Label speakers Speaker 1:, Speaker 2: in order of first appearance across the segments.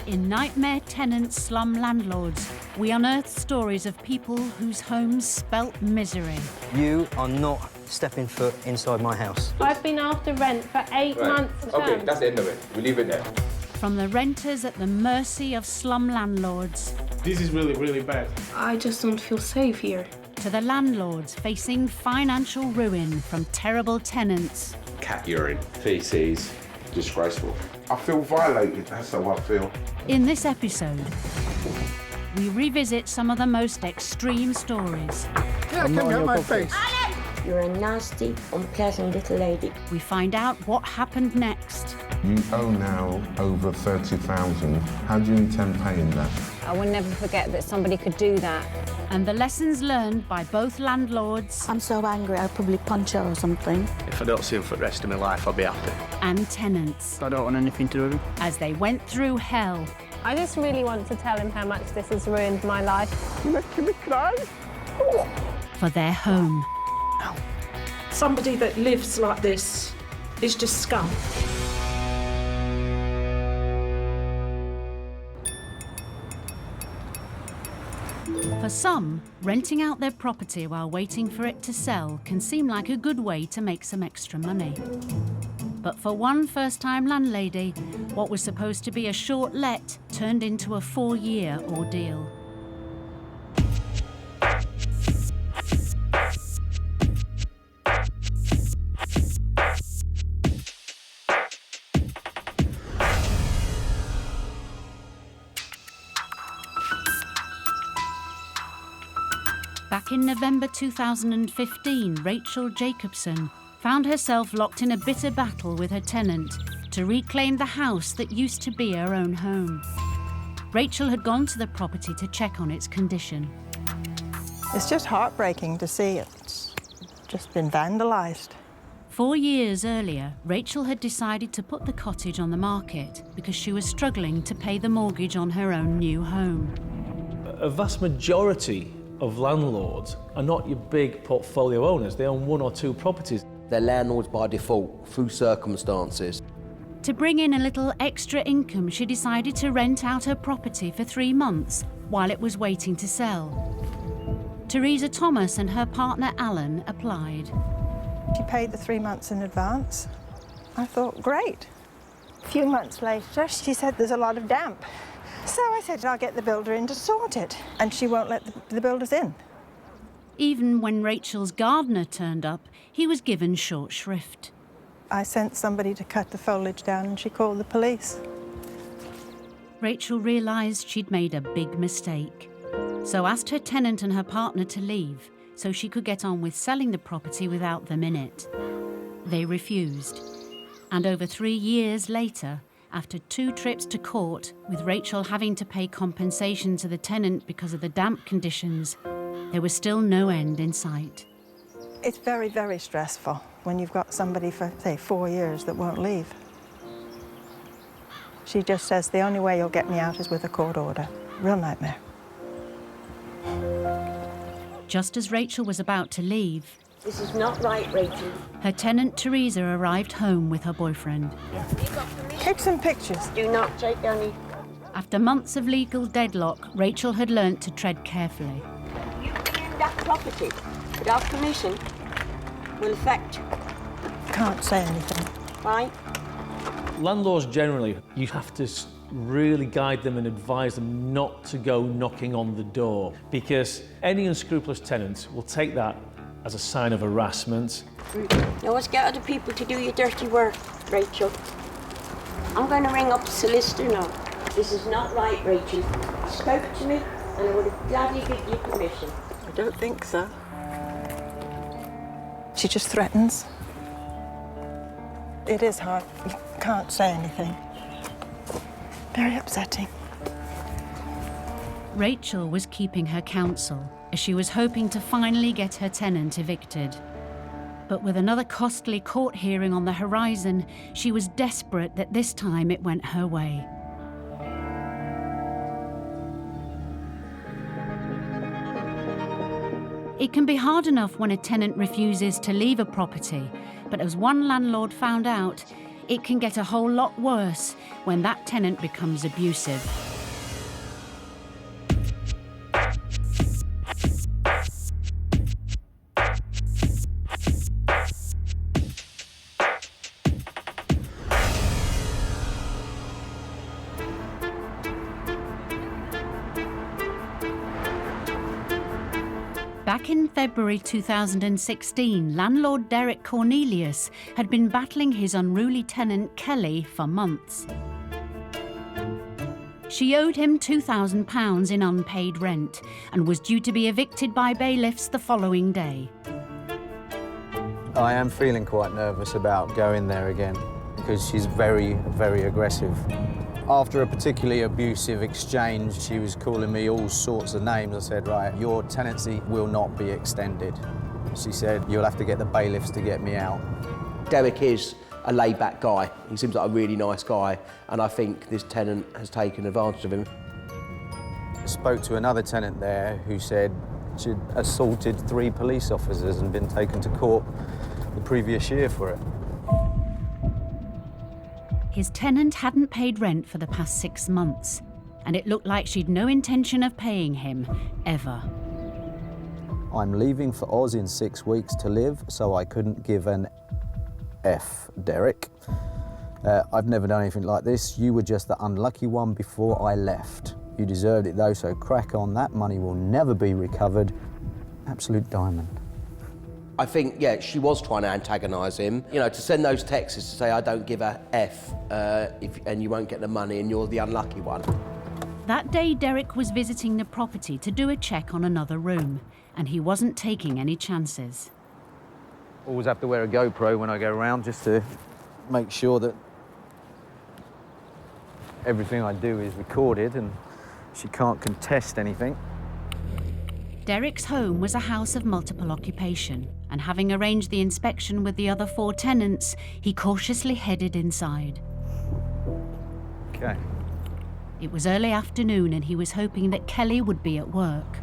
Speaker 1: In Nightmare Tenants Slum Landlords, we unearth stories of people whose homes spelt misery.
Speaker 2: You are not stepping foot inside my house.
Speaker 3: I've been after rent for 8 months.
Speaker 4: Okay, that's the end of it. We leave it there.
Speaker 1: From the renters at the mercy of slum landlords.
Speaker 5: This is really, really bad.
Speaker 3: I just don't feel safe here.
Speaker 1: To the landlords facing financial ruin from terrible tenants.
Speaker 4: Cat urine, feces, disgraceful.
Speaker 6: I feel violated, that's how I feel.
Speaker 1: In this episode, we revisit some of the most extreme stories.
Speaker 6: Yeah, come out my face.
Speaker 7: You're a nasty, unpleasant little lady.
Speaker 1: We find out what happened next.
Speaker 6: You owe now over 30,000. How do you intend paying that?
Speaker 8: I will never forget that somebody could do that.
Speaker 1: And the lessons learned by both landlords.
Speaker 9: I'm so angry I'll probably punch her or something.
Speaker 10: If I don't see him for the rest of my life, I'll be happy.
Speaker 1: And tenants.
Speaker 5: I don't want anything to do with him.
Speaker 1: As they went through hell.
Speaker 3: I just really want to tell him how much this has ruined my life.
Speaker 6: You're making me cry.
Speaker 1: For their home.
Speaker 11: Somebody that lives like this is just scum.
Speaker 1: For some, renting out their property while waiting for it to sell can seem like a good way to make some extra money. But for one first-time landlady, what was supposed to be a short let turned into a 4-year ordeal. Back in November 2015, Rachel Jacobson found herself locked in a bitter battle with her tenant to reclaim the house that used to be her own home. Rachel had gone to the property to check on its condition.
Speaker 12: It's just heartbreaking to see it's just been vandalised.
Speaker 1: 4 years earlier, Rachel had decided to put the cottage on the market because she was struggling to pay the mortgage on her own new home.
Speaker 13: A vast majority of landlords are not your big portfolio owners. They own 1 or 2 properties.
Speaker 14: They're landlords by default, through circumstances.
Speaker 1: To bring in a little extra income, she decided to rent out her property for 3 months while it was waiting to sell. Teresa Thomas and her partner Alan applied.
Speaker 12: She paid the 3 months in advance. I thought, great. A few months later, she said there's a lot of damp. So I said, I'll get the builder in to sort it. And she won't let the builders in.
Speaker 1: Even when Rachel's gardener turned up, he was given short shrift.
Speaker 12: I sent somebody to cut the foliage down and she called the police.
Speaker 1: Rachel realised she'd made a big mistake. So asked her tenant and her partner to leave so she could get on with selling the property without them in it. They refused. And over 3 years later, after 2 trips to court, with Rachel having to pay compensation to the tenant because of the damp conditions, there was still no end in sight.
Speaker 12: It's very, very stressful when you've got somebody for, say, 4 years that won't leave. She just says, the only way you'll get me out is with a court order. Real nightmare.
Speaker 1: Just as Rachel was about to leave,
Speaker 7: This is not right, Rachel.
Speaker 1: her tenant Teresa arrived home with her boyfriend.
Speaker 12: Take some pictures.
Speaker 7: Do not take any.
Speaker 1: After months of legal deadlock, Rachel had learnt to tread carefully.
Speaker 7: You being in that property without permission will affect.
Speaker 12: Can't say anything.
Speaker 7: Right?
Speaker 13: Landlords generally, you have to really guide them and advise them not to go knocking on the door, because any unscrupulous tenant will take that as a sign of harassment.
Speaker 7: You always get other people to do your dirty work, Rachel. I'm going to ring up the solicitor now. This is not right, Rachel. You spoke to me and I would have gladly given you permission.
Speaker 12: I don't think so. She just threatens. It is hard. You can't say anything. Very upsetting.
Speaker 1: Rachel was keeping her counsel as she was hoping to finally get her tenant evicted. But with another costly court hearing on the horizon, she was desperate that this time it went her way. It can be hard enough when a tenant refuses to leave a property, but as one landlord found out, it can get a whole lot worse when that tenant becomes abusive. Back in February 2016, landlord Derek Cornelius had been battling his unruly tenant Kelly for months. She owed him £2,000 in unpaid rent and was due to be evicted by bailiffs the following day.
Speaker 2: I am feeling quite nervous about going there again because she's very, very aggressive. After a particularly abusive exchange, she was calling me all sorts of names. I said, right, your tenancy will not be extended. She said, you'll have to get the bailiffs to get me out.
Speaker 14: Derek is a laid-back guy. He seems like a really nice guy, and I think this tenant has taken advantage of him.
Speaker 2: I spoke to another tenant there who said she'd assaulted 3 police officers and been taken to court the previous year for it.
Speaker 1: His tenant hadn't paid rent for the past 6 months, and it looked like she'd no intention of paying him, ever.
Speaker 2: I'm leaving for Oz in 6 weeks to live, so I couldn't give an F, Derek. I've never done anything like this. You were just the unlucky one before I left. You deserved it though, so crack on. That money will never be recovered. Absolute diamond.
Speaker 14: I think, yeah, she was trying to antagonise him. You know, to send those texts to say, I don't give a F, and you won't get the money and you're the unlucky one.
Speaker 1: That day, Derek was visiting the property to do a check on another room, and he wasn't taking any chances.
Speaker 2: Always have to wear a GoPro when I go around just to make sure that everything I do is recorded and she can't contest anything.
Speaker 1: Derek's home was a house of multiple occupation, and having arranged the inspection with the other 4 tenants, he cautiously headed inside.
Speaker 2: Okay.
Speaker 1: It was early afternoon and he was hoping that Kelly would be at work.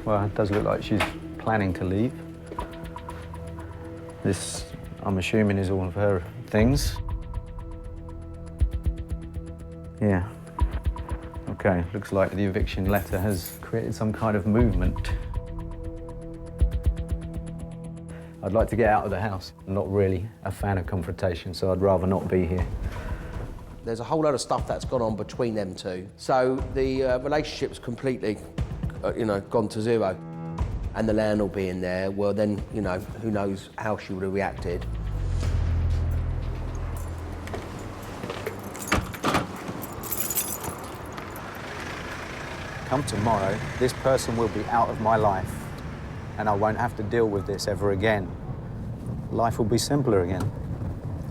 Speaker 2: Well, it does look like she's planning to leave. This, I'm assuming, is all of her things. Yeah. Okay, looks like the eviction letter has created some kind of movement. I'd like to get out of the house. I'm not really a fan of confrontation, so I'd rather not be here.
Speaker 14: There's a whole lot of stuff that's gone on between them two. So the relationship's completely, gone to zero. And the landlord being there, well then, who knows how she would have reacted.
Speaker 2: Come tomorrow, this person will be out of my life, and I won't have to deal with this ever again. Life will be simpler again,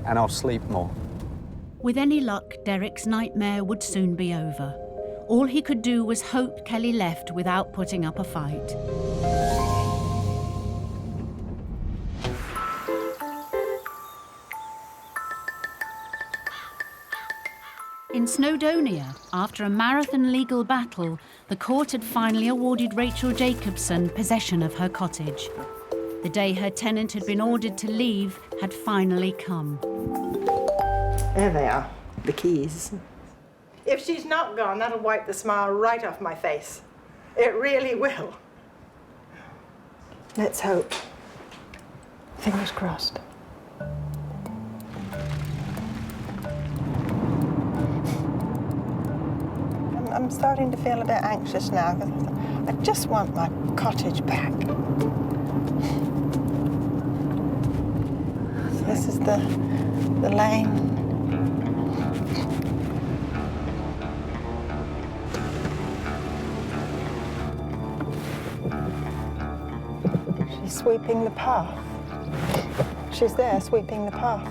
Speaker 2: and I'll sleep more.
Speaker 1: With any luck, Derek's nightmare would soon be over. All he could do was hope Kelly left without putting up a fight. In Snowdonia, after a marathon legal battle, the court had finally awarded Rachel Jacobson possession of her cottage. The day her tenant had been ordered to leave had finally come.
Speaker 12: There they are, the keys. If she's not gone, that'll wipe the smile right off my face. It really will. Let's hope. Fingers crossed. I'm starting to feel a bit anxious now because I just want my cottage back. So this is the lane. She's sweeping the path. She's there sweeping the path.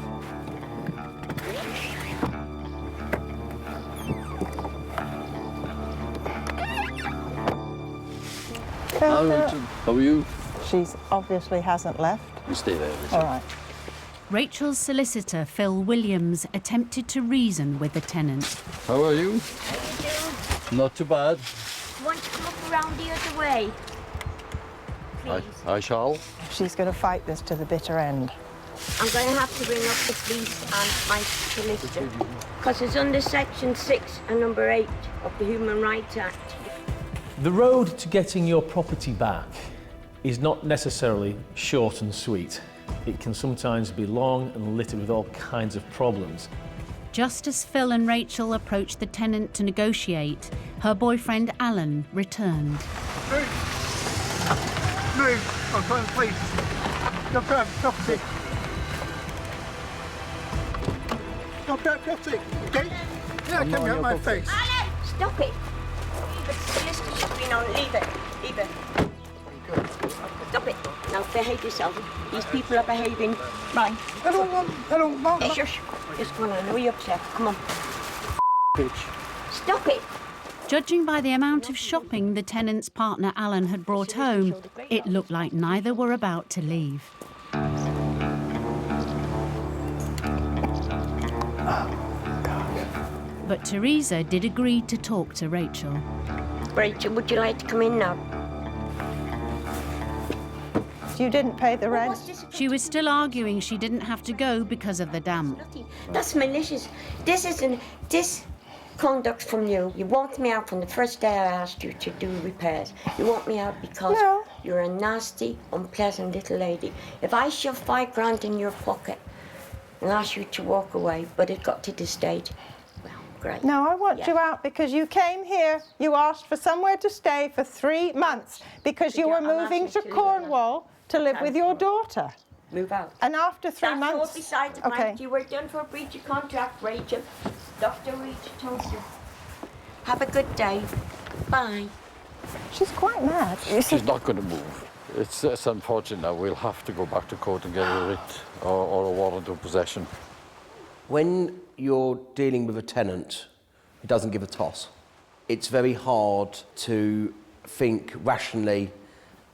Speaker 15: How are you?
Speaker 12: She's obviously hasn't left.
Speaker 15: You stay there.
Speaker 12: All right.
Speaker 1: Rachel's solicitor, Phil Williams, attempted to reason with the tenant.
Speaker 15: How are you?
Speaker 7: How
Speaker 15: Not too bad.
Speaker 7: you want to come up around the other way?
Speaker 15: I shall.
Speaker 12: She's going to fight this to the bitter end.
Speaker 7: I'm going to have to ring up the police and my solicitor, because it's under Section 6 and number 8 of the Human Rights Act.
Speaker 13: The road to getting your property back is not necessarily short and sweet. It can sometimes be long and littered with all kinds of problems.
Speaker 1: Just as Phil and Rachel approached the tenant to negotiate, her boyfriend Alan returned.
Speaker 5: Move! I'm trying to please. Stop that property. Stop that property, okay? Yeah, come out my face.
Speaker 7: Alan, stop it. The solicitor should be on. Leave it. Leave it. Stop it. Now behave yourself. These people are behaving right.
Speaker 5: I don't want.
Speaker 7: Hey, shush. Just go on. I know you're upset. Come on.
Speaker 5: Bitch.
Speaker 7: Stop it.
Speaker 1: Judging by the amount of shopping the tenant's partner Alan had brought home, it looked like neither were about to leave. But Teresa did agree to talk to Rachel.
Speaker 7: Rachel, would you like to come in now?
Speaker 12: You didn't pay the rent.
Speaker 1: She was still arguing she didn't have to go because of the damp.
Speaker 7: That's malicious. This isn't conduct from you. You walked me out from the first day I asked you to do repairs. You want me out because you're a nasty, unpleasant little lady. If I shove £5 in your pocket and ask you to walk away, but it got to this stage, well, great.
Speaker 12: No, I want you out because you came here, you asked for somewhere to stay for 3 months because you were moving to Cornwall to live with your daughter.
Speaker 7: Move out.
Speaker 12: And after 3 months...
Speaker 7: That's all besides the point. You were done for a breach of contract, Rachel. Dr. Reed told you. Have a good day. Bye.
Speaker 12: She's quite mad.
Speaker 15: She's not going to move. It's unfortunate now. We'll have to go back to court and get a writ or a warrant of possession.
Speaker 14: When you're dealing with a tenant who doesn't give a toss, it's very hard to think rationally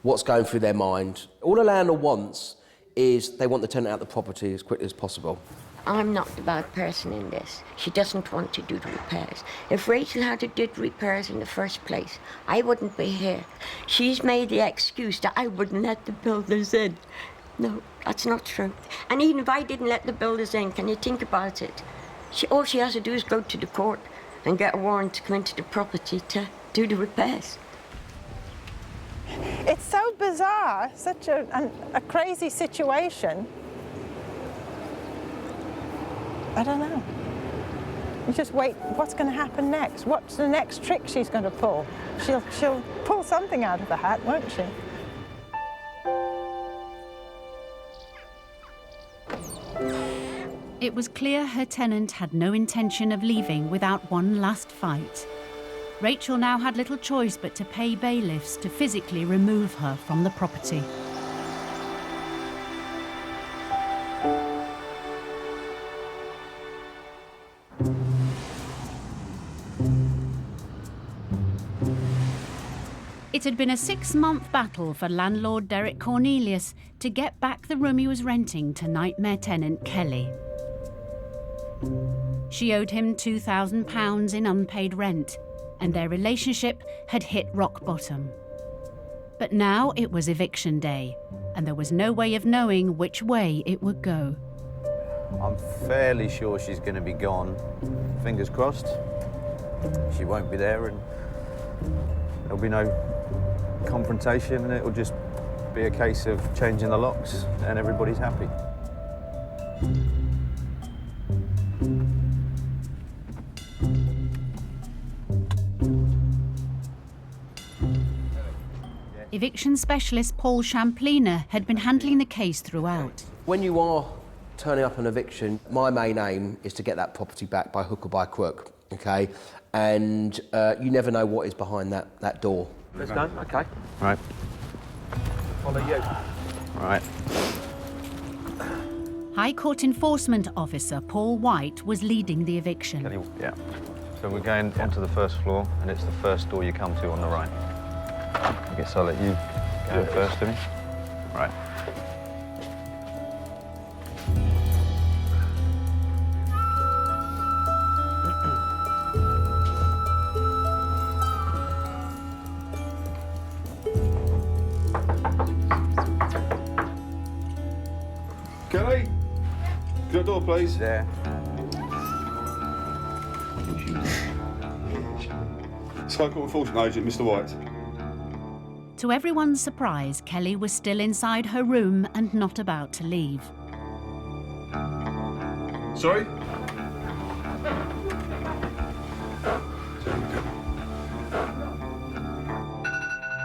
Speaker 14: what's going through their mind. All a landlord wants is they want the tenant out of the property as quickly as possible.
Speaker 7: I'm not the bad person in this. She doesn't want to do the repairs. If Rachel had to do the repairs in the first place, I wouldn't be here. She's made the excuse that I wouldn't let the builders in. No, that's not true. And even if I didn't let the builders in, can you think about it? All she has to do is go to the court and get a warrant to come into the property to do the repairs.
Speaker 12: It's so bizarre, such a crazy situation. I don't know. You just wait, what's going to happen next? What's the next trick she's going to pull? She'll pull something out of the hat, won't she?
Speaker 1: It was clear her tenant had no intention of leaving without one last fight. Rachel now had little choice but to pay bailiffs to physically remove her from the property. It had been a 6-month battle for landlord Derek Cornelius to get back the room he was renting to nightmare tenant Kelly. She owed him £2,000 in unpaid rent, and their relationship had hit rock bottom. But now it was eviction day, and there was no way of knowing which way it would go.
Speaker 2: I'm fairly sure she's going to be gone. Fingers crossed. She won't be there and there'll be no confrontation and it'll just be a case of changing the locks and everybody's happy.
Speaker 1: Eviction specialist Paul Champliner had been handling the case throughout.
Speaker 14: When you are turning up an eviction, my main aim is to get that property back by hook or by crook, okay? And you never know what is behind that door.
Speaker 10: Let's go, okay.
Speaker 2: Right.
Speaker 10: Follow you.
Speaker 2: Right.
Speaker 1: High Court Enforcement Officer Paul White was leading the eviction.
Speaker 2: Yeah. So we're going onto the first floor and it's the first door you come to on the right. I guess I'll let you go first, Timmy. Right.
Speaker 16: Kelly? Your door, please.
Speaker 2: There.
Speaker 16: Psycho enforcement agent, Mr. White.
Speaker 1: To everyone's surprise, Kelly was still inside her room and not about to leave.
Speaker 16: Sorry?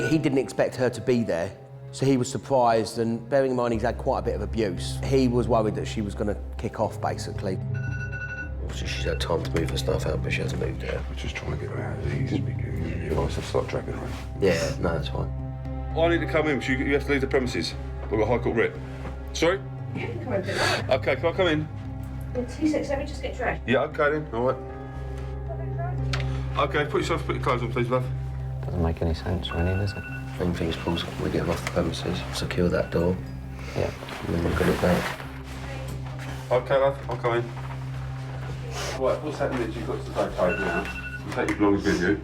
Speaker 14: He didn't expect her to be there, so he was surprised, and bearing in mind he's had quite a bit of abuse, he was worried that she was going to kick off, basically. Obviously she's had time to move her stuff out, but she hasn't moved it.
Speaker 16: We're just trying to get her out of these. You guys have to start dragging her in.
Speaker 14: Yeah, no, that's fine.
Speaker 16: I need to come in, because you have to leave the premises. We've got a high court writ. Sorry?
Speaker 17: You can come in, didn't I?
Speaker 16: OK, can I come in?
Speaker 17: In 2 seconds, let me just get dressed.
Speaker 16: Yeah, OK then, all right. OK, put your clothes on, please, love.
Speaker 2: Doesn't make any sense, really, does it?
Speaker 14: Main thing is, Paul's, we get him off the premises, secure that door.
Speaker 2: Yeah.
Speaker 14: And then we've got it back.
Speaker 16: OK, love, I'll come in. Right, what's happening is you've got to take over now. You take your belongings with you,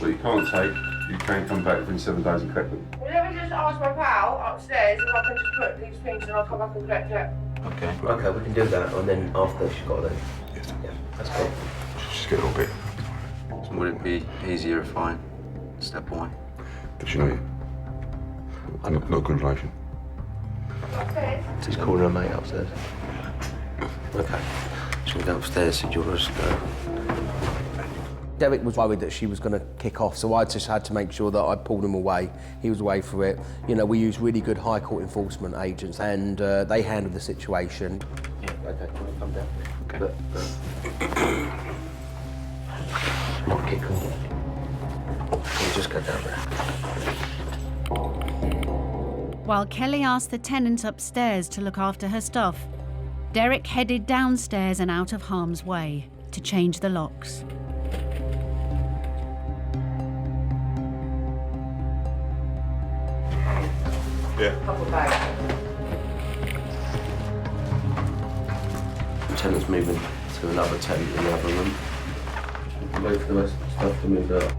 Speaker 16: but you can't take, you can come back within 7 days and collect them.
Speaker 17: Well, let me just ask my pal upstairs if I can just put these things and I'll come back and collect it.
Speaker 14: Okay. OK, we can do that, and then after she's got it.
Speaker 16: Yes.
Speaker 14: Yeah, that's cool.
Speaker 16: Just get a little bit.
Speaker 2: Would it be easier if I step away?
Speaker 16: Does she know you? Not a good relation.
Speaker 17: Okay.
Speaker 14: She's calling her mate upstairs. OK. She'll go upstairs, so you'll just go. Derek was worried that she was going to kick off, so I just had to make sure that I pulled him away. He was away for it. You know, we use really good high court enforcement agents, and they handled the situation. Yeah. OK, can I come down? OK. Not kick off. You just go down there.
Speaker 1: While Kelly asked the tenant upstairs to look after her stuff, Derek headed downstairs and out of harm's way to change the locks.
Speaker 16: Yeah.
Speaker 17: Couple of bags.
Speaker 14: The tenant's moving to another tenant in the other room. Wait for the rest of the stuff to move out.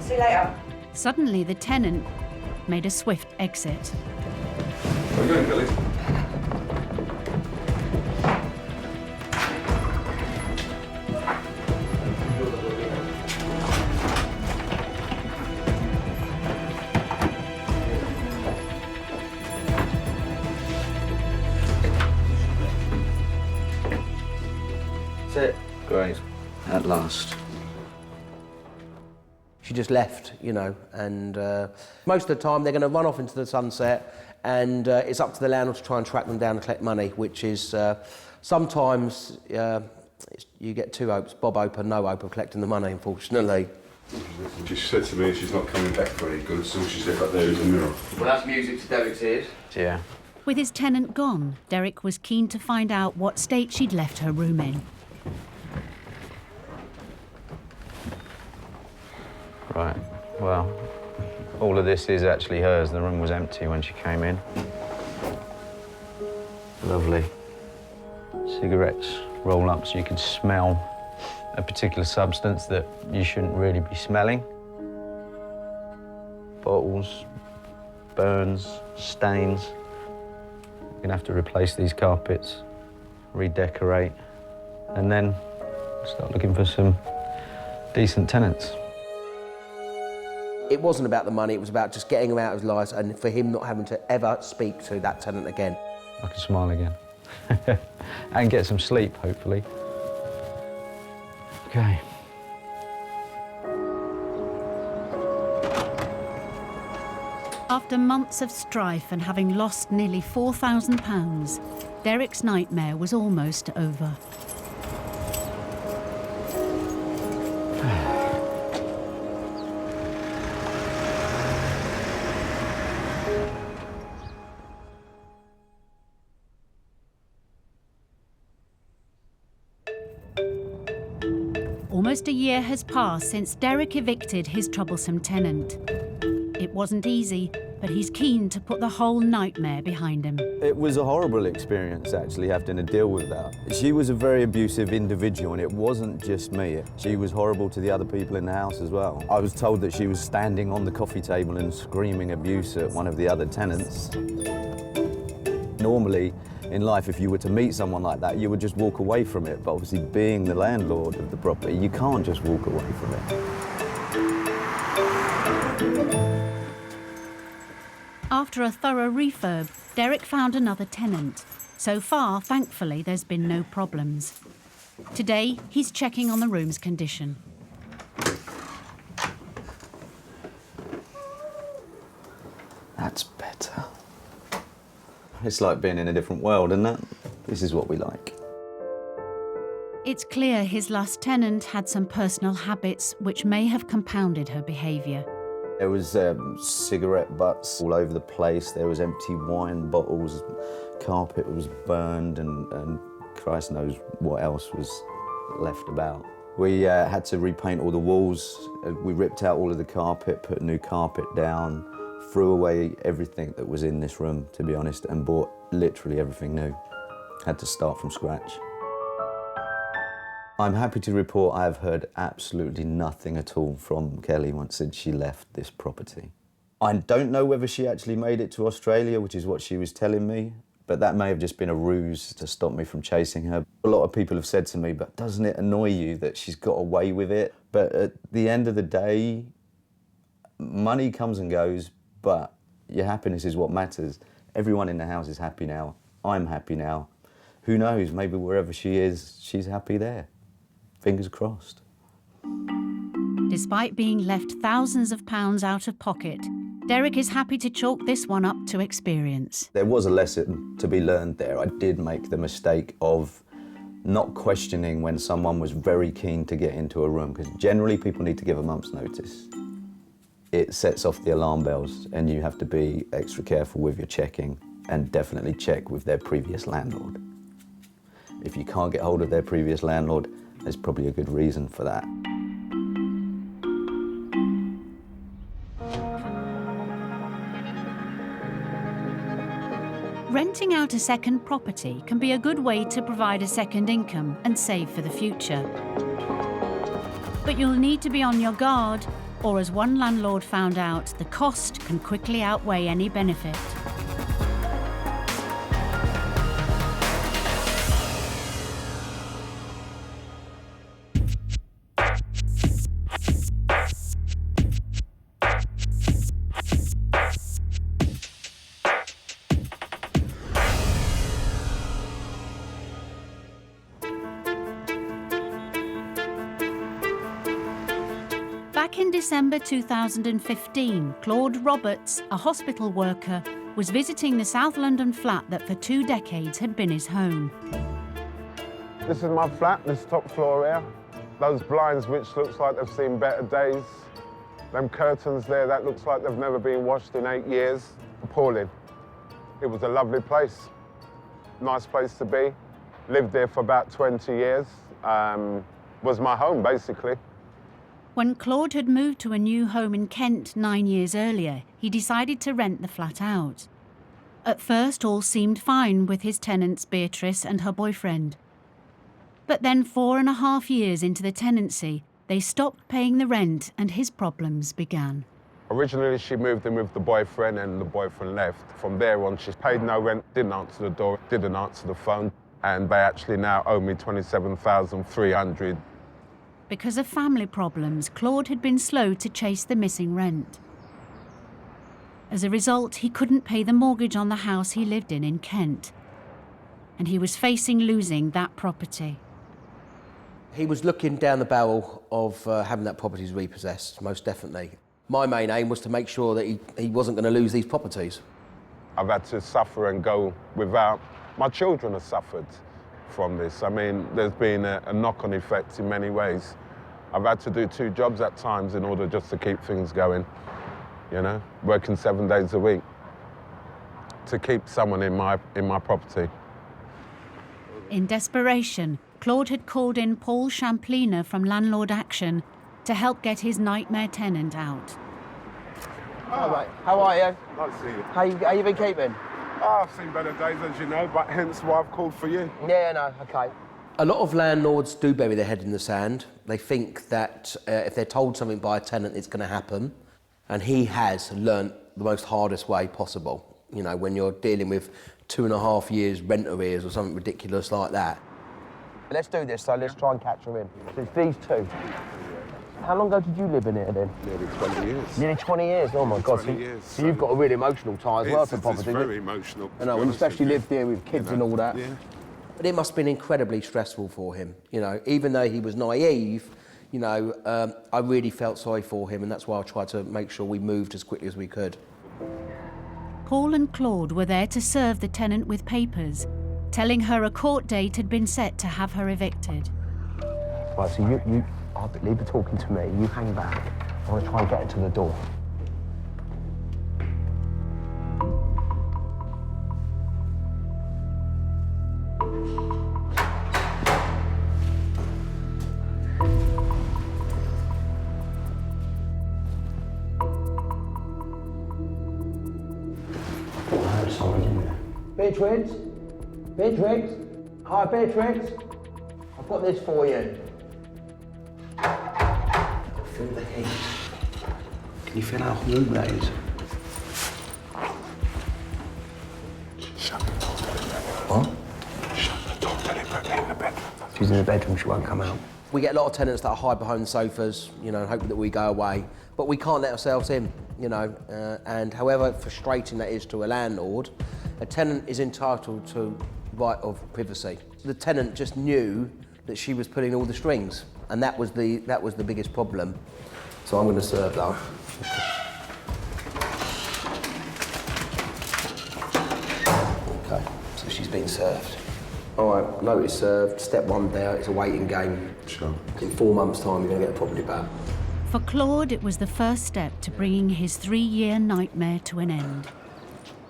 Speaker 17: See you later.
Speaker 1: Suddenly, the tenant made a swift exit.
Speaker 16: Where are you going, Kelly?
Speaker 14: That's it.
Speaker 2: Great. At last.
Speaker 14: She just left, you know, and most of the time they're going to run off into the sunset, and it's up to the landlord to try and track them down and collect money, which is sometimes you get two hopes, Bob Hope and no hope of collecting the money, unfortunately.
Speaker 16: She said to me she's not coming back for any good, so all she said up there is a mirror.
Speaker 14: Well, that's music to Derek's ears.
Speaker 2: Yeah.
Speaker 1: With his tenant gone, Derek was keen to find out what state she'd left her room in.
Speaker 2: Right, well, all of this is actually hers. The room was empty when she came in. Lovely. Cigarettes, roll-ups, you can smell a particular substance that you shouldn't really be smelling. Bottles, burns, stains. You're gonna have to replace these carpets, redecorate, and then start looking for some decent tenants.
Speaker 14: It wasn't about the money, it was about just getting him out of his life and for him not having to ever speak to that tenant again.
Speaker 2: I can smile again. And get some sleep, hopefully. Okay.
Speaker 1: After months of strife and having lost nearly £4,000, Derek's nightmare was almost over. Almost a year has passed since Derek evicted his troublesome tenant. It wasn't easy, but he's keen to put the whole nightmare behind him.
Speaker 2: It was a horrible experience, actually, having to deal with that. She was a very abusive individual, and it wasn't just me. She was horrible to the other people in the house as well. I was told that she was standing on the coffee table and screaming abuse at one of the other tenants. Normally, in life, if you were to meet someone like that, you would just walk away from it. But obviously, being the landlord of the property, you can't just walk away from it.
Speaker 1: After a thorough refurb, Derek found another tenant. So far, thankfully, there's been no problems. Today, he's checking on the room's condition.
Speaker 2: That's better. It's like being in a different world, isn't it? This is what we like.
Speaker 1: It's clear his last tenant had some personal habits which may have compounded her behaviour.
Speaker 2: There was cigarette butts all over the place. There was empty wine bottles. Carpet was burned, and Christ knows what else was left about. We had to repaint all the walls. We ripped out all of the carpet, put new carpet down, threw away everything that was in this room, to be honest, and bought literally everything new. Had to start from scratch. I'm happy to report I have heard absolutely nothing at all from Kelly since she left this property. I don't know whether she actually made it to Australia, which is what she was telling me, but that may have just been a ruse to stop me from chasing her. A lot of people have said to me, but doesn't it annoy you that she's got away with it? But at the end of the day, money comes and goes, but your happiness is what matters. Everyone in the house is happy now. I'm happy now. Who knows, maybe wherever she is, she's happy there. Fingers crossed.
Speaker 1: Despite being left thousands of pounds out of pocket, Derek is happy to chalk this one up to experience.
Speaker 2: There was a lesson to be learned there. I did make the mistake of not questioning when someone was very keen to get into a room, because generally people need to give a month's notice. It sets off the alarm bells, and you have to be extra careful with your checking, and definitely check with their previous landlord. If you can't get hold of their previous landlord, there's probably a good reason for that.
Speaker 1: Renting out a second property can be a good way to provide a second income and save for the future. But you'll need to be on your guard, or as one landlord found out, the cost can quickly outweigh any benefit. Back in December 2015, Claude Roberts, a hospital worker, was visiting the South London flat that for 2 decades had been his home.
Speaker 18: This is my flat, this top floor here. Those blinds which looks like they've seen better days. Them curtains there, that looks like they've never been washed in 8 years. Appalling. It was a lovely place. Nice place to be. Lived there for about 20 years. Was my home, basically.
Speaker 1: When Claude had moved to a new home in Kent 9 years earlier, he decided to rent the flat out. At first, all seemed fine with his tenants Beatrice and her boyfriend. But then 4.5 years into the tenancy, they stopped paying the rent and his problems began.
Speaker 18: Originally, she moved in with the boyfriend and the boyfriend left. From there on, she paid no rent, didn't answer the door, didn't answer the phone, and they actually now owe me $27,300.
Speaker 1: Because of family problems, Claude had been slow to chase the missing rent. As a result, he couldn't pay the mortgage on the house he lived in Kent. And he was facing losing that property.
Speaker 14: He was looking down the barrel of having that property repossessed, most definitely. My main aim was to make sure that he wasn't going to lose these properties.
Speaker 18: I've had to suffer and go without. My children have suffered from this. I mean, there's been a knock-on effect in many ways. I've had to do 2 jobs at times in order just to keep things going, you know, working 7 days a week to keep someone in my property.
Speaker 1: In desperation, Claude had called in Paul Champliner from Landlord Action to help get his nightmare tenant out.
Speaker 14: Hi, mate. How are you?
Speaker 18: Nice to see you.
Speaker 14: How you been keeping?
Speaker 18: Oh, I've seen better days, as you know, but hence why I've called for you.
Speaker 14: Yeah, no, okay. A lot of landlords do bury their head in the sand. They think that if they're told something by a tenant, it's going to happen. And he has learnt the most hardest way possible. You know, when you're dealing with 2.5 years rent arrears or something ridiculous like that. Let's do this, so let's try and catch her in. So it's these two. How long ago did you live in here then?
Speaker 18: Nearly 20 years.
Speaker 14: Nearly 20 years? Oh my God.
Speaker 18: 20 years.
Speaker 14: So you've got a really emotional tie as well for property.
Speaker 18: It's very emotional.
Speaker 14: I know, when you especially lived here with kids and all that.
Speaker 18: Yeah.
Speaker 14: But it must have been incredibly stressful for him. You know, even though he was naive, you know, I really felt sorry for him, and that's why I tried to make sure we moved as quickly as we could.
Speaker 1: Paul and Claude were there to serve the tenant with papers, telling her a court date had been set to have her evicted.
Speaker 14: Right, so I'll leave her talking to me, you hang back. I want to try and get her to the door. Beatrix? Beatrix? Hi, Beatrix. I've got this for you. Feel the heat. Can you feel how warm that is?
Speaker 18: Shut the door.
Speaker 14: What?
Speaker 18: Shut the door. Tell him put me in the bedroom.
Speaker 14: She's in the bedroom, she won't come out. We get a lot of tenants that hide behind sofas, you know, hoping that we go away. But we can't let ourselves in, you know. And however frustrating that is to a landlord, a tenant is entitled to right of privacy. The tenant just knew that she was pulling all the strings, and that was the biggest problem. So I'm going to serve that. Okay, so she's been served. All right, notice served. Step one there. It's a waiting game.
Speaker 18: Sure.
Speaker 14: In 4 months' time, you're going to get the property back.
Speaker 1: For Claude, it was the first step to bringing his 3-year nightmare to an end.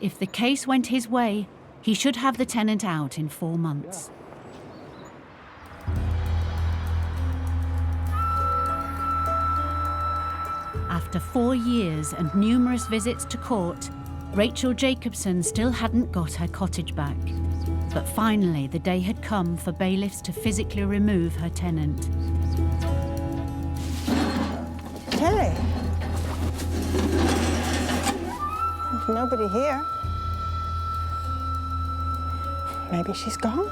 Speaker 1: If the case went his way, he should have the tenant out in 4 months. After 4 years and numerous visits to court, Rachel Jacobson still hadn't got her cottage back. But finally, the day had come for bailiffs to physically remove her tenant.
Speaker 12: Hey. There's nobody here. Maybe she's gone.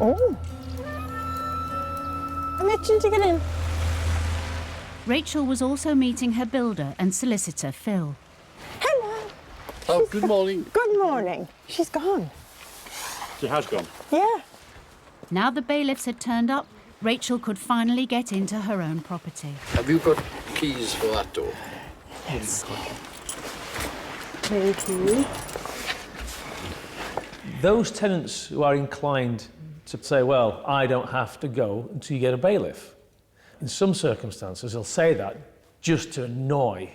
Speaker 12: Oh. I'm itching to get in.
Speaker 1: Rachel was also meeting her builder and solicitor, Phil.
Speaker 12: Hello.
Speaker 15: Oh, good morning.
Speaker 12: Good morning. She's gone.
Speaker 15: She has gone?
Speaker 12: Yeah.
Speaker 1: Now the bailiffs had turned up, Rachel could finally get into her own property.
Speaker 15: Have you got keys for that door?
Speaker 12: Yes. Thank you.
Speaker 13: Those tenants who are inclined to say, well, I don't have to go until you get a bailiff. In some circumstances, they'll say that just to annoy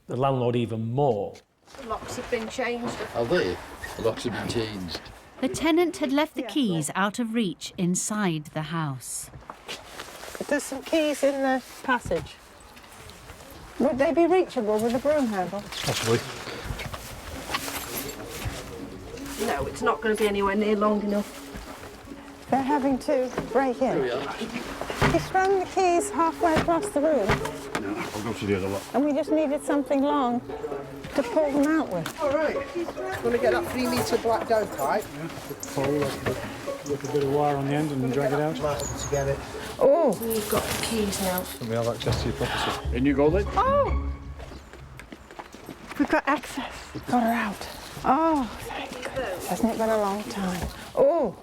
Speaker 13: the landlord even more.
Speaker 17: The locks have been changed.
Speaker 15: Are they? The locks have been changed.
Speaker 1: The tenant had left the keys out of reach inside the house.
Speaker 12: There's some keys in the passage. Would they be reachable with a broom handle?
Speaker 13: Possibly.
Speaker 17: No, it's not going to be anywhere near long enough.
Speaker 12: They're having to break in.
Speaker 15: Here we are.
Speaker 12: He's thrown the keys halfway across the room.
Speaker 15: No, I'll go to the other one.
Speaker 12: And we just needed something long to pull them out with.
Speaker 14: All right. Want to get that 3-metre black dough pipe?
Speaker 10: With a bit of wire on the end and drag it out.
Speaker 14: To get it.
Speaker 12: Oh.
Speaker 17: We've got the keys now.
Speaker 10: And we have access to your property.
Speaker 15: In you go then.
Speaker 12: Oh! We've got access. Got her out. Oh, thank goodness. Hasn't it been a long time? Oh,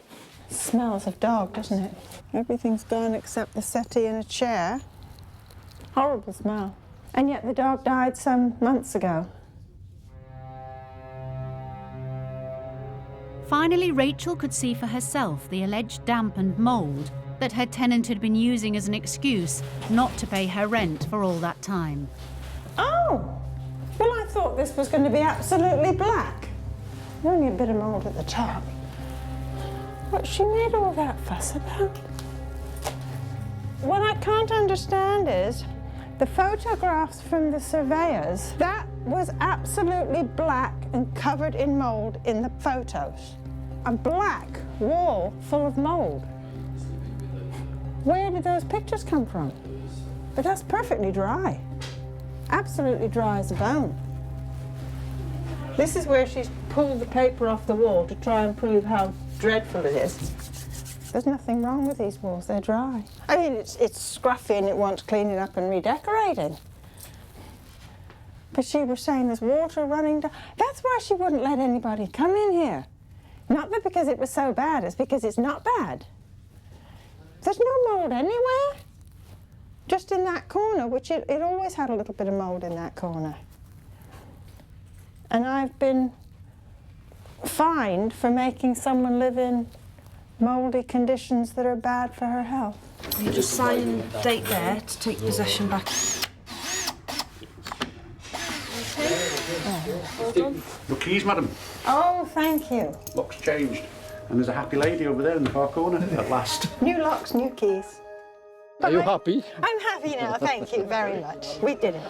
Speaker 12: smells of dog, doesn't it? Everything's gone except the settee and a chair. Horrible smell. And yet the dog died some months ago.
Speaker 1: Finally, Rachel could see for herself the alleged damp and mould that her tenant had been using as an excuse not to pay her rent for all that time.
Speaker 12: Oh! Well, I thought this was going to be absolutely black. Only a bit of mould at the top. What she made all that fuss about? What I can't understand is The photographs from the surveyors, that was absolutely black and covered in mould in the photos. A black wall full of mould. Where did those pictures come from? But that's perfectly dry. Absolutely dry as a bone. This is where she's pulled the paper off the wall to try and prove how dreadful it is. There's nothing wrong with these walls, they're dry. I mean, it's scruffy and it wants cleaning up and redecorating. But she was saying there's water running down. That's why she wouldn't let anybody come in here. Not that because it was so bad, it's because it's not bad. There's no mould anywhere. Just in that corner, which it always had a little bit of mould in that corner. And I've been fined for making someone live in mouldy conditions that are bad for her health.
Speaker 11: You just sign date there to take possession back.
Speaker 5: Your keys, madam.
Speaker 12: Oh, thank you.
Speaker 5: Lock's changed. And there's a happy lady over there in the far corner, at last.
Speaker 12: New locks, new keys.
Speaker 5: Are you happy?
Speaker 12: I'm happy now, thank you very much. We did it.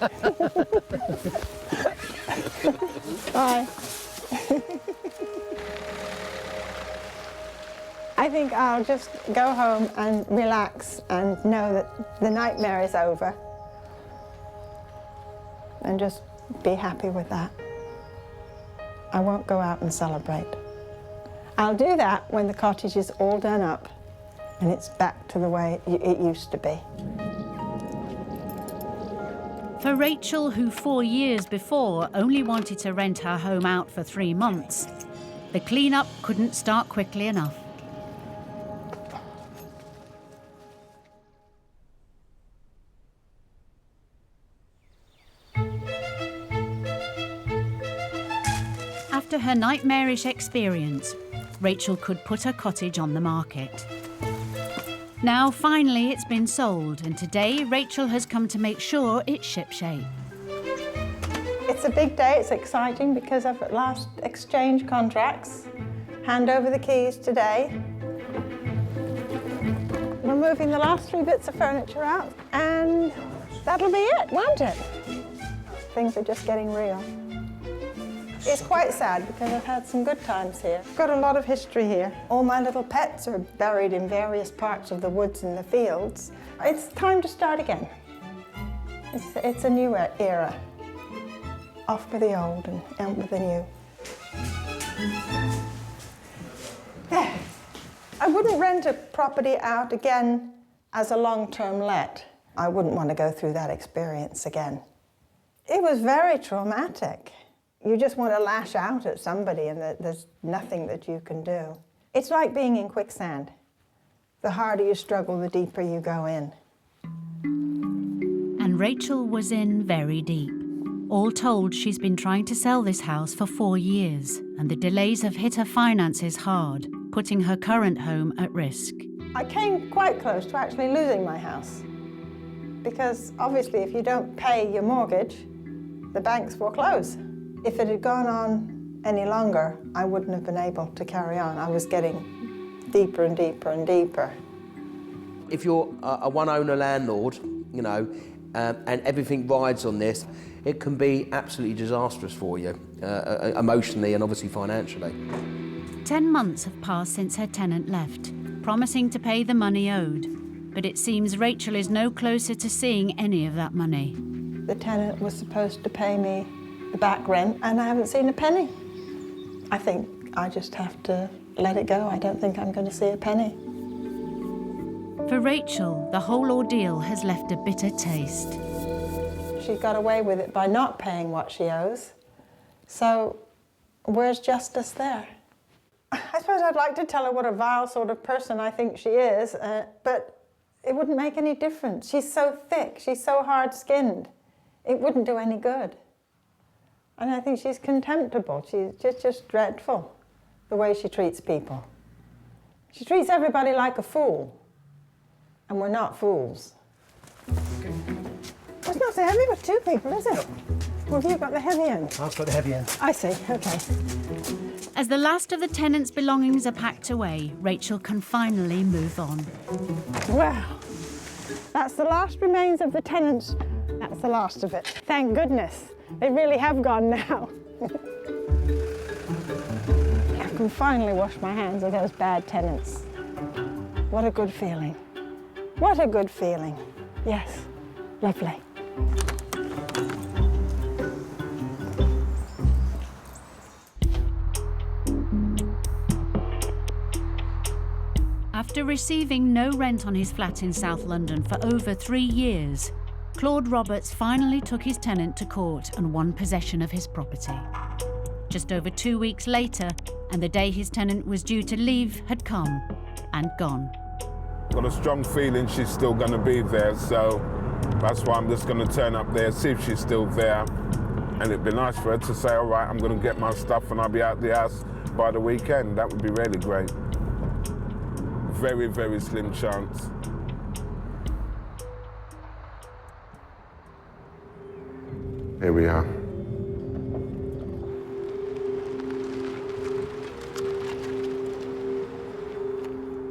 Speaker 12: Bye. I think I'll just go home and relax and know that the nightmare is over. And just be happy with that. I won't go out and celebrate. I'll do that when the cottage is all done up and it's back to the way it used to be.
Speaker 1: For Rachel, who 4 years before only wanted to rent her home out for 3 months, the clean-up couldn't start quickly enough. After her nightmarish experience, Rachel could put her cottage on the market. Now, finally, it's been sold, and today Rachel has come to make sure it's shipshape.
Speaker 12: It's a big day, it's exciting because I've at last exchanged contracts. Hand over the keys today. We're moving the last 3 bits of furniture out, and that'll be it, won't it? Things are just getting real. It's quite sad because I've had some good times here. I've got a lot of history here. All my little pets are buried in various parts of the woods and the fields. It's time to start again. It's a new era. Off with the old and out with the new. I wouldn't rent a property out again as a long-term let. I wouldn't want to go through that experience again. It was very traumatic. You just want to lash out at somebody and there's nothing that you can do. It's like being in quicksand. The harder you struggle, the deeper you go in.
Speaker 1: And Rachel was in very deep. All told, she's been trying to sell this house for 4 years, and the delays have hit her finances hard, putting her current home at risk.
Speaker 12: I came quite close to actually losing my house. Because obviously if you don't pay your mortgage, the banks will close. If it had gone on any longer, I wouldn't have been able to carry on. I was getting deeper and deeper and deeper.
Speaker 14: If you're a one-owner landlord, you know, and everything rides on this, it can be absolutely disastrous for you, emotionally and obviously financially.
Speaker 1: 10 months have passed since her tenant left, promising to pay the money owed. But it seems Rachel is no closer to seeing any of that money.
Speaker 12: The tenant was supposed to pay me the back rent, and I haven't seen a penny. I think I just have to let it go. I don't think I'm going to see a penny.
Speaker 1: For Rachel, the whole ordeal has left a bitter taste.
Speaker 12: She got away with it by not paying what she owes. So where's justice there? I suppose I'd like to tell her what a vile sort of person I think she is, but it wouldn't make any difference. She's so thick, she's so hard-skinned. It wouldn't do any good. And I think she's contemptible. She's just dreadful, the way she treats people. She treats everybody like a fool, and we're not fools. It's not so heavy with 2 people, is it? Or have you got the heavy end?
Speaker 5: I've got the heavy end.
Speaker 12: I see, okay.
Speaker 1: As the last of the tenants' belongings are packed away, Rachel can finally move on.
Speaker 12: Wow. That's the last remains of the tenants' That's the last of it. Thank goodness. They really have gone now. I can finally wash my hands of those bad tenants. What a good feeling. What a good feeling. Yes, lovely.
Speaker 1: After receiving no rent on his flat in South London for over 3 years, Claude Roberts finally took his tenant to court and won possession of his property. Just over 2 weeks later, and the day his tenant was due to leave had come and gone.
Speaker 18: Got a strong feeling she's still going to be there, so that's why I'm just going to turn up there, see if she's still there. And it'd be nice for her to say, all right, I'm going to get my stuff and I'll be out the house by the weekend. That would be really great. Very, very slim chance. Here we are.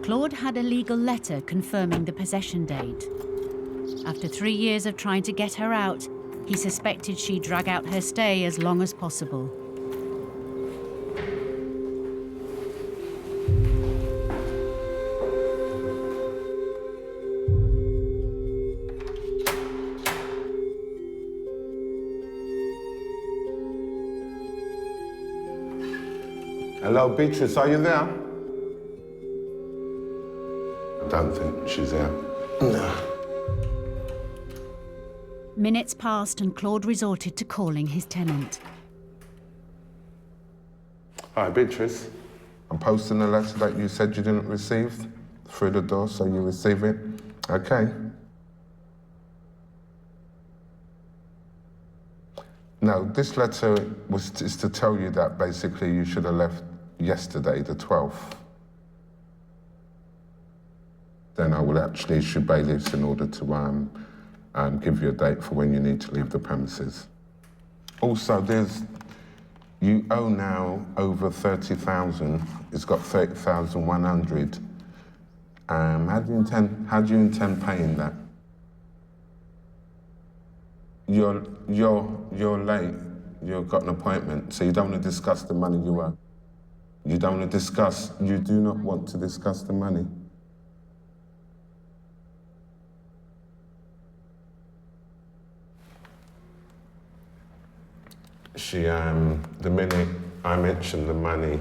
Speaker 1: Claude had a legal letter confirming the possession date. After 3 years of trying to get her out, he suspected she'd drag out her stay as long as possible.
Speaker 18: Hello, Beatrice, are you there? I don't think she's there. No.
Speaker 1: Minutes passed and Claude resorted to calling his tenant.
Speaker 18: Hi, Beatrice. I'm posting the letter that you said you didn't receive through the door, so you receive it. Okay. No, this letter is to tell you that basically you should have left yesterday, the 12th. Then I will actually issue bailiffs in order to give you a date for when you need to leave the premises. Also, you owe now over 30,000. It's got 30,100. How do you intend paying that? You're late. You've got an appointment, so you don't want to discuss the money you owe. You do not want to discuss the money. She, the minute I mentioned the money,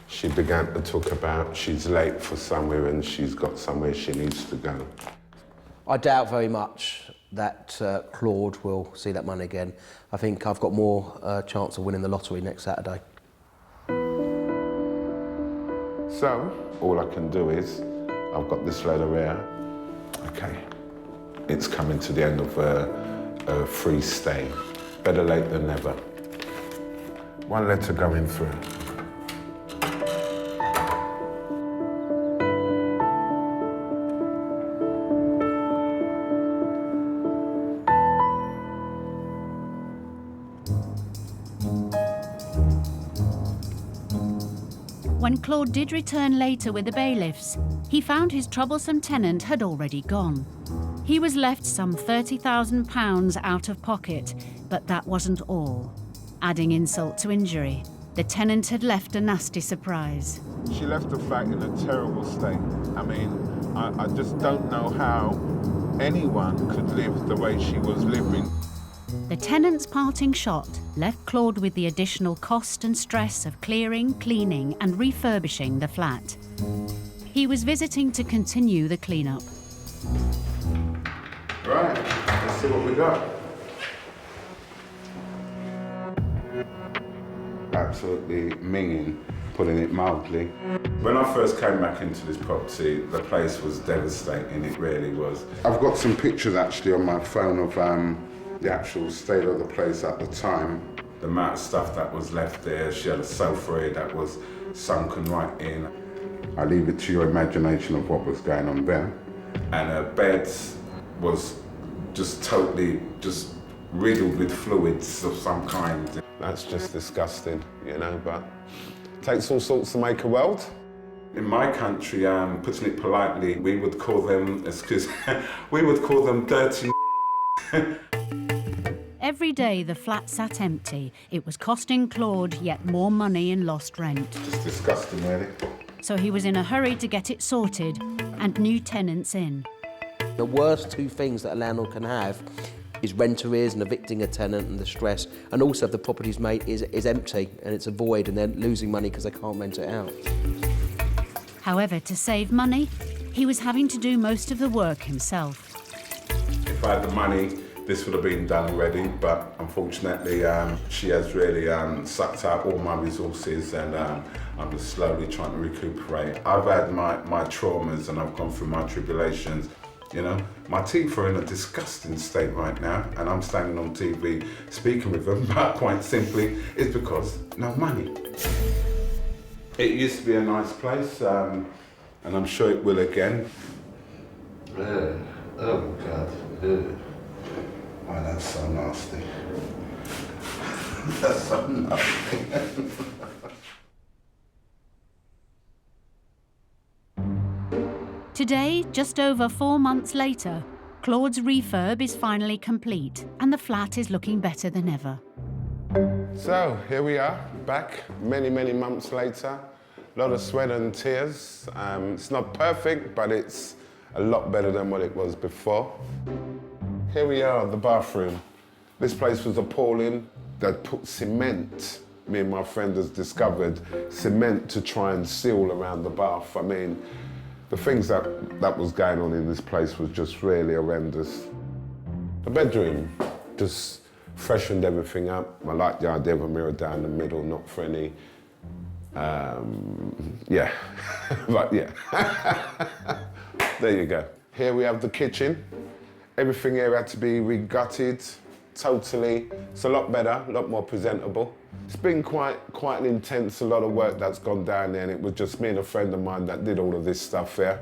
Speaker 18: she began to talk about she's late for somewhere and she's got somewhere she needs to go.
Speaker 14: I doubt very much that Claude will see that money again. I think I've got more chance of winning the lottery next Saturday.
Speaker 18: So, all I can do is, I've got this letter here. Okay, it's coming to the end of a free stay. Better late than never. One letter going through.
Speaker 1: When Claude did return later with the bailiffs, he found his troublesome tenant had already gone. He was left some £30,000 out of pocket, but that wasn't all. Adding insult to injury, the tenant had left a nasty surprise.
Speaker 18: She left the flat in a terrible state. I mean, I just don't know how anyone could live the way she was living.
Speaker 1: The tenant's parting shot left Claude with the additional cost and stress of clearing, cleaning and refurbishing the flat. He was visiting to continue the clean-up.
Speaker 18: Right, let's see what we got. Absolutely minging, putting it mildly. When I first came back into this property, the place was devastating, it really was. I've got some pictures actually on my phone of the actual state of the place at the time. The amount of stuff that was left there. She had a sofa here that was sunken right in. I leave it to your imagination of what was going on there. And her bed was just totally riddled with fluids of some kind. That's just disgusting, you know, but it takes all sorts to make a world. In my country, putting it politely, we would call them dirty
Speaker 1: every day the flat sat empty, it was costing Claude yet more money in lost rent.
Speaker 18: Just disgusting, really.
Speaker 1: So he was in a hurry to get it sorted and new tenants in.
Speaker 14: The worst two things that a landlord can have is rent arrears and evicting a tenant and the stress, and also if the property's is empty and it's a void and they're losing money because they can't rent it out.
Speaker 1: However, to save money, he was having to do most of the work himself.
Speaker 18: If I had the money, this would have been done already, but unfortunately, she has really sucked out all my resources, and I'm just slowly trying to recuperate. I've had my traumas and I've gone through my tribulations. You know, my teeth are in a disgusting state right now, and I'm standing on TV speaking with them, but quite simply, it's because no money. It used to be a nice place, and I'm sure it will again. Oh God. Oh, that's so nasty. That's so nasty.
Speaker 1: Today, just over 4 months later, Claude's refurb is finally complete and the flat is looking better than ever.
Speaker 18: So, here we are, back many, many months later. A lot of sweat and tears. It's not perfect, but it's a lot better than what it was before. Here we are, the bathroom. This place was appalling. They put cement, me and my friend has discovered, cement to try and seal around the bath. I mean, the things that was going on in this place was just really horrendous. The bedroom just freshened everything up. I like the idea of a mirror down the middle, not for any, yeah, but yeah. There you go. Here we have the kitchen. Everything here had to be re-gutted, totally. It's a lot better, a lot more presentable. It's been quite an intense, a lot of work that's gone down there, and it was just me and a friend of mine that did all of this stuff here.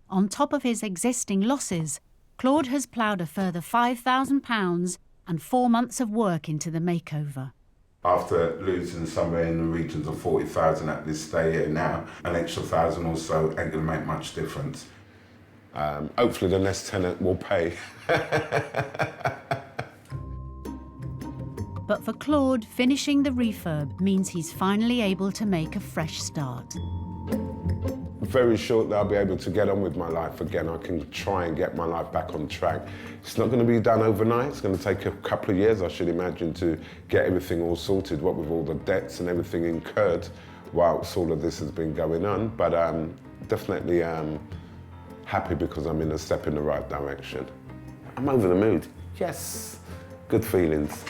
Speaker 1: On top of his existing losses, Claude has ploughed a further £5,000 and 4 months of work into the makeover.
Speaker 18: After losing somewhere in the regions of 40,000 at this stay here now, an extra 1,000 or so ain't gonna make much difference. Hopefully the next tenant will pay.
Speaker 1: But for Claude, finishing the refurb means he's finally able to make a fresh start.
Speaker 18: Very shortly I'll be able to get on with my life again. I can try and get my life back on track. It's not going to be done overnight. It's going to take a couple of years, I should imagine, to get everything all sorted, what with all the debts and everything incurred whilst all of this has been going on. But definitely happy because I'm in a step in the right direction. I'm over the mood. Yes, good feelings.